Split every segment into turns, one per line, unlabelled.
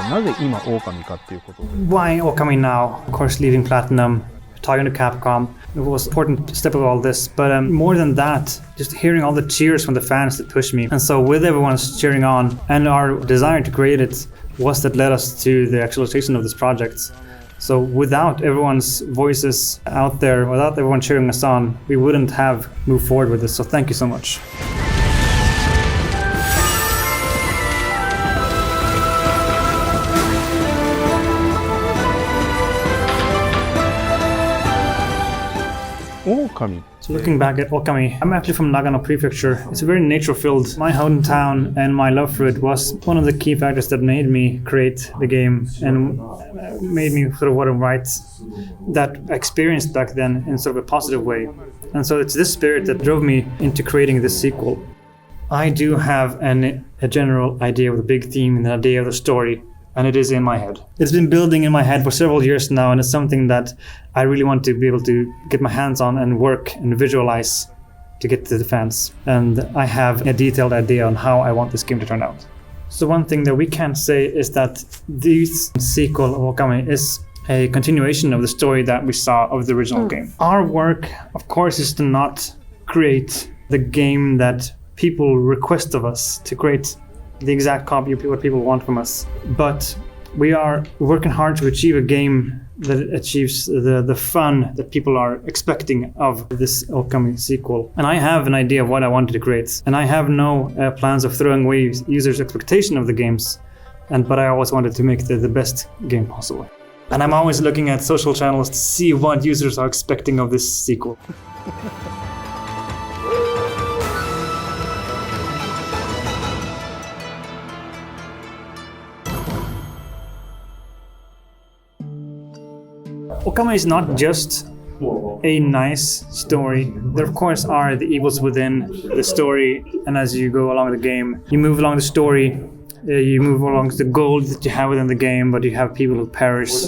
なぜ今狼かっていうこと。
Why Okami now? Of course, leaving Platinum, talking to Capcom. It was an important step of all this, but more than that, just hearing all the cheers from the fans that pushed me. And so with everyone's cheering on and our desire to create it was that led us to the actualization of this project. So without everyone's voices out there, without everyone cheering us on, we wouldn't have moved forward with this. So thank you so much.
Okami.
So looking back at Okami, I'm actually from Nagano Prefecture. It's very nature-filled. My hometown and my love for it was one of the key factors that made me create the game and made me sort of want to write that I experienced back then in sort of a positive way. And so it's this spirit that drove me into creating this sequel. I do have a general idea of the big theme and the idea of the story, and it is in my head. It's been building in my head for several years now, and it's something that I really want to be able to get my hands on and work and visualize to get to the fans. And I have a detailed idea on how I want this game to turn out. So one thing that we can say is that this sequel of Okami is a continuation of the story that we saw of the original game. Our work, of course, is to not create the game that people request of us, to create the exact copy of what people want from us. But we are working hard to achieve a game that achieves the fun that people are expecting of this Okami sequel. And I have an idea of what I wanted to create. And I have no plans of throwing away users' expectation of the games. But I always wanted to make the best game possible. And I'm always looking at social channels to see what users are expecting of this sequel. Okami is not just a nice story. There of course are the evils within the story, and as you go along the game, you move along the story, you move along the goal that you have within the game, but you have people who perish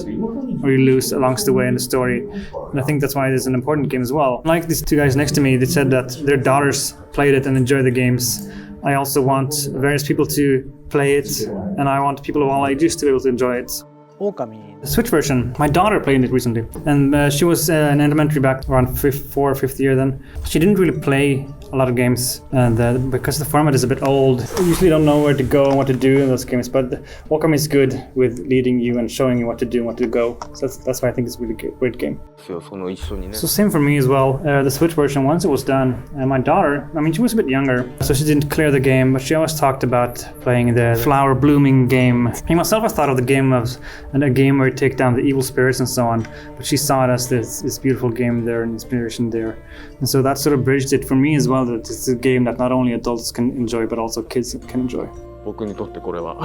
or you lose along the way in the story. And I think that's why it is an important game as well. Like these two guys next to me, they said that their daughters played it and enjoyed the games. I also want various people to play it, and I want people of all ages to be able to enjoy it.
Okami.
The Switch version, my daughter played it recently, and she was in elementary back around 4th or 5th year then. She didn't really play a lot of games, and because the format is a bit old, you usually don't know where to go and what to do in those games, but Okami is good with leading you and showing you what to do and what to go. So that's why I think it's a really great game. So same for me as well. The Switch version, once it was done, my daughter, I mean, she was a bit younger, so she didn't clear the game, but she always talked about playing the flower blooming game. Me myself, I thought of the game as a game where you take down the evil spirits and so on, but she saw it as this beautiful game there and inspiration there. And so that sort of bridged it for me as well, that it's a game that not only adults can enjoy, but also kids can enjoy.
僕にとってこれは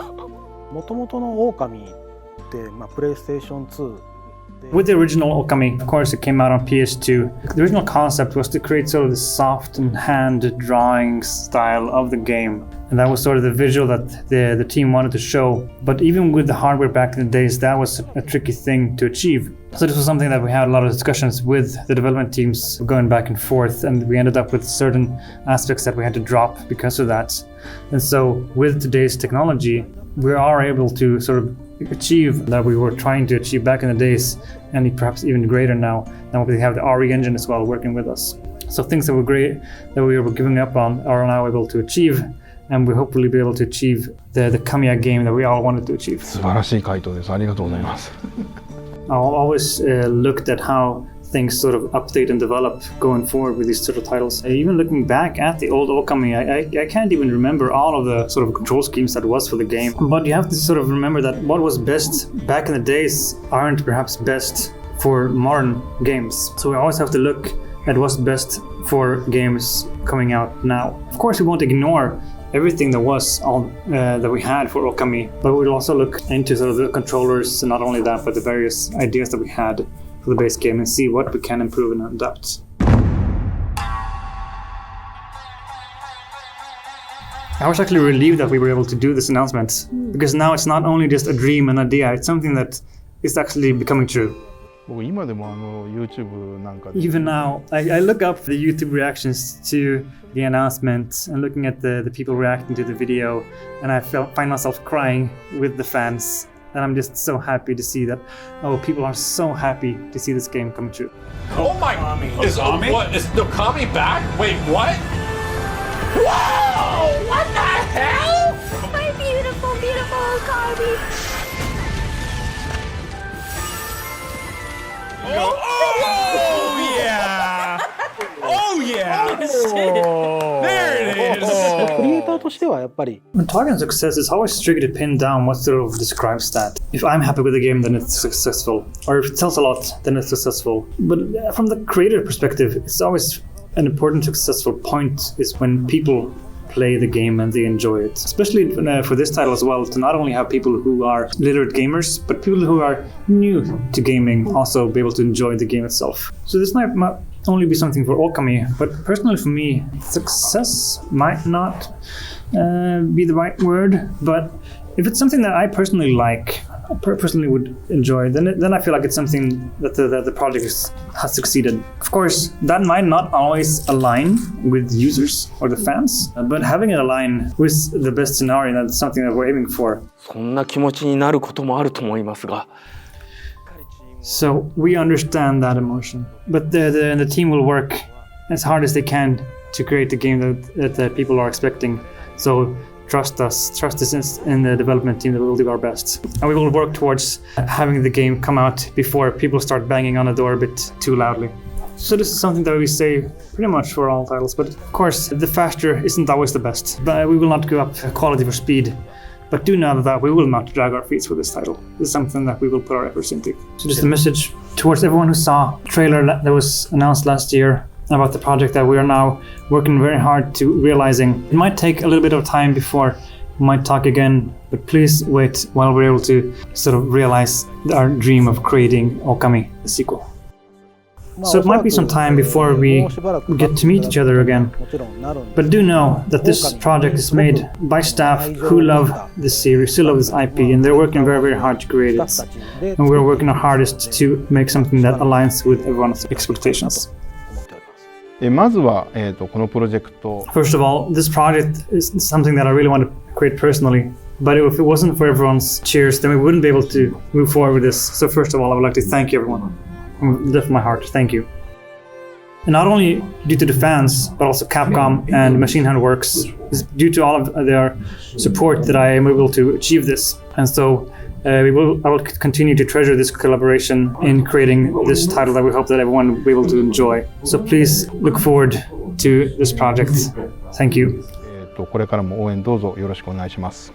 元々の狼ってプレイステーション2
With the original Okami, of course, it came out on PS2. The original concept was to create sort of the soft and hand drawing style of the game. And that was sort of the visual that the team wanted to show. But even with the hardware back in the days, that was a tricky thing to achieve. So this was something that we had a lot of discussions with the development teams going back and forth. And we ended up with certain aspects that we had to drop because of that. And so with today's technology, we are able to sort of achieve that we were trying to achieve back in the days, and perhaps even greater now. Now we have the RE engine as well working with us. So things that were great, that we were giving up on, are now able to achieve, and we'll hopefully be able to achieve the Kamiya game that we all wanted to achieve.
素晴らしい回答です。ありがとうございます。
I always looked at how things sort of update and develop going forward with these sort of titles. Even looking back at the old Okami, I can't even remember all of the sort of control schemes that was for the game. But you have to sort of remember that what was best back in the days aren't perhaps best for modern games. So we always have to look at what's best for games coming out now. Of course, we won't ignore everything that was all that we had for Okami, but we'll also look into sort of the controllers, and not only that, but the various ideas that we had for the base game and see what we can improve and adapt. I was actually relieved that we were able to do this announcement, because now it's not only just a dream, an idea, it's something that is actually becoming true.
僕今でもYouTube なんかで
Even now, I look up the YouTube reactions to the announcement and looking at the people reacting to the video, and I find myself crying with the fans. And I'm just so happy to see that, people are so happy to see this game come true.
Oh my! Is Okami back? Wait, what? Whoa! What the hell?
My beautiful, beautiful Okami.
Oh yeah! Oh yeah! There it is.
クリエイターとしてはやっぱり
When talking success, it's always tricky to pin down what sort of describes that. If I'm happy with the game, then it's successful. Or if it sells a lot, then it's successful. But from the creator perspective, it's always an important successful point is when people play the game and they enjoy it. Especially for this title as well, to not only have people who are literate gamers, but people who are new to gaming also be able to enjoy the game itself. So this might only be something for Okami, but personally for me, success might not be the right word, but if it's something that I personally like, personally would enjoy, then I feel like it's something that the project has succeeded. Of course, that might not always align with users or the fans, but having it align with the best scenario, that's something that we're aiming for.
そんな気持ちになることもあると思いますが。
So we understand that emotion, but the team will work as hard as they can to create the game that the people are expecting. So trust us in the development team that we will do our best. And we will work towards having the game come out before people start banging on the door a bit too loudly. So this is something that we say pretty much for all titles, but of course the faster isn't always the best. But we will not give up quality for speed. But do know that we will not drag our feet with this title. This is something that we will put our efforts into. So just a message towards everyone who saw the trailer that was announced last year about the project that we are now working very hard to realizing. It might take a little bit of time before we might talk again, but please wait while we're able to sort of realize our dream of creating Okami, the sequel. So it might be some time before we get to meet each other again. But do know that this project is made by staff who love this series, who love this IP, and they're working very, very hard to create it. And we're working our hardest to make something that aligns with everyone's expectations.
まずは、このプロジェクト
First of all, this project is something that I really want to create personally. But if it wasn't for everyone's cheers, then we wouldn't be able to move forward with this. So first of all, I would like to thank you, everyone. From the depth of my heart, thank you. And not only due to the fans, but also Capcom and Machine Hand Works, it's due to all of their support that I am able to achieve this. And so I will continue to treasure this collaboration in creating this title that we hope that everyone will be able to enjoy. So please look forward to this project. Thank you.
これからも応援どうぞよろしくお願いします。